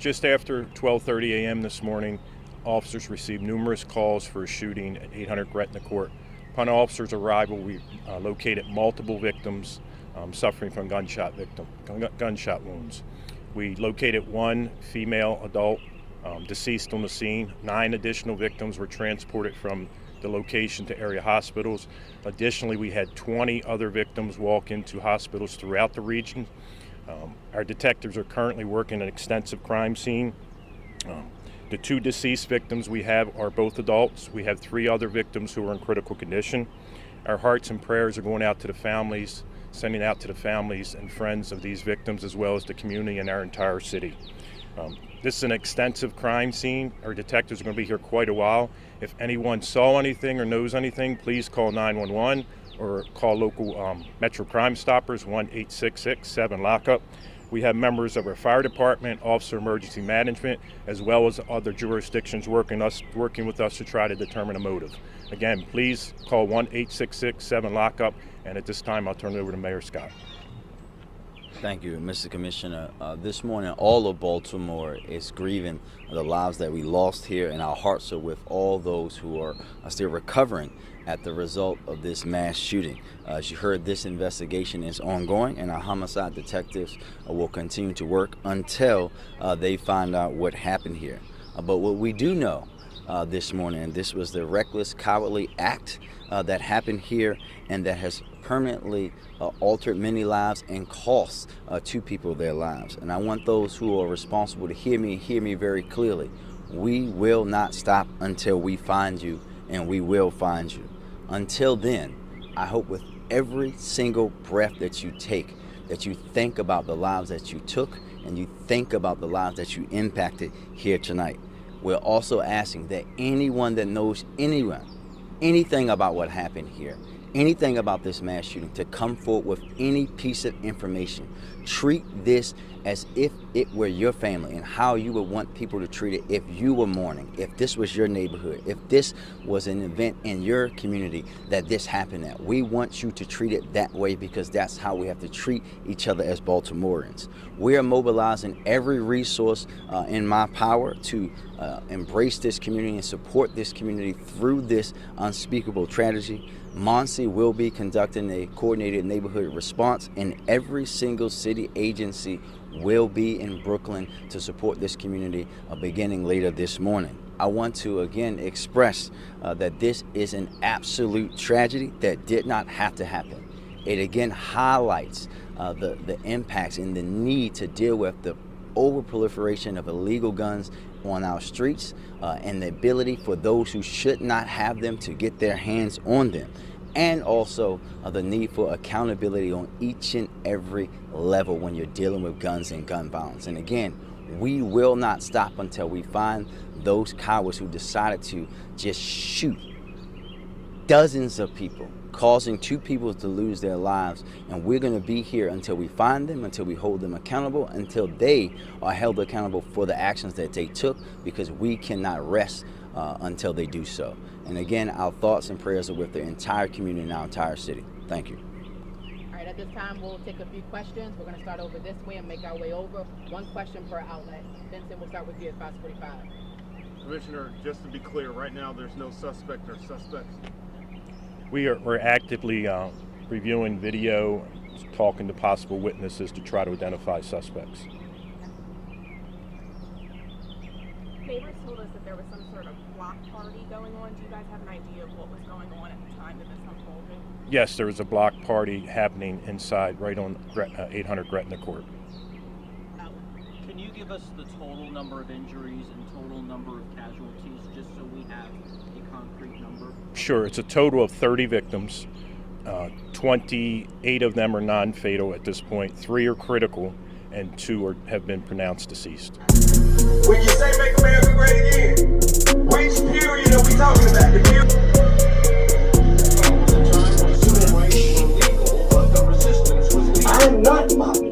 Just after 12:30 a.m. this morning, officers received numerous calls for a shooting at 800 Gretna Court. Upon officers' arrival, we located multiple victims suffering from gunshot wounds. We located one female adult deceased on the scene. 9 additional victims were transported from the location to area hospitals. Additionally, we had 20 other victims walk into hospitals throughout the region. Our detectives are currently working an extensive crime scene. The 2 deceased victims we have are both adults. We have 3 other victims who are in critical condition. Our hearts and prayers are going out to the families, sending out to the families and friends of these victims, as well as the community and our entire city. This is an extensive crime scene. Our detectives are going to be here quite a while. If anyone saw anything or knows anything, please call 911 or call local Metro Crime Stoppers, 1-866-7-LOCK-UP. We have members of our fire department, Officer Emergency Management, as well as other jurisdictions working with us to try to determine a motive. Again, please call 1-866-7-LOCK-UP, and at this time I'll turn it over to Mayor Scott. Thank you, Mr. Commissioner. This morning, all of Baltimore is grieving the lives that we lost here, and our hearts are with all those who are still recovering at the result of this mass shooting. As you heard, this investigation is ongoing, and our homicide detectives will continue to work until they find out what happened here. But what we do know this morning, and this was the reckless, cowardly act that happened here, and that has permanently altered many lives and cost 2 people their lives. And I want those who are responsible to hear me very clearly. We will not stop until we find you, and we will find you. Until then, I hope with every single breath that you take, that you think about the lives that you took, and you think about the lives that you impacted here tonight. We're also asking that anyone that knows anything about what happened here, anything about this mass shooting, to come forward with any piece of information. Treat this as if it were your family, and how you would want people to treat it if you were mourning, if this was your neighborhood, if this was an event in your community that this happened at. We want you to treat it that way, because that's how we have to treat each other as Baltimoreans. We are mobilizing every resource in my power to embrace this community and support this community through this unspeakable tragedy. Monsi will be conducting a coordinated neighborhood response, and every single city agency will be in Brooklyn to support this community beginning later this morning. I want to again express that this is an absolute tragedy that did not have to happen. It again highlights the impacts and the need to deal with the overproliferation of illegal guns on our streets, and the ability for those who should not have them to get their hands on them, and also the need for accountability on each and every level when you're dealing with guns and gun violence. And again, we will not stop until we find those cowards who decided to just shoot dozens of people, causing 2 people to lose their lives. And we're going to be here until we find them, until we hold them accountable, until they are held accountable for the actions that they took, because we cannot rest until they do so. And again, our thoughts and prayers are with the entire community and our entire city. Thank you. All right, at this time, we'll take a few questions. We're going to start over this way and make our way over. 1 question per outlet. Vincent, we'll start with you at 545. Commissioner, just to be clear, right now there's no suspect or suspects. We're actively reviewing video, talking to possible witnesses to try to identify suspects. Neighbors told us that there was some sort of block party going on. Do you guys have an idea of what was going on at the time that this unfolded? Yes, there was a block party happening inside, right on 800 Gretna Court. Can you give us the total number of injuries and total number of casualties, just so we have a concrete number? Sure, it's a total of 30 victims. 28 of them are non-fatal at this point. 3 are critical, and 2 have been pronounced deceased. When you say make America great again, which period are we talking about? The period? I'm not mocking.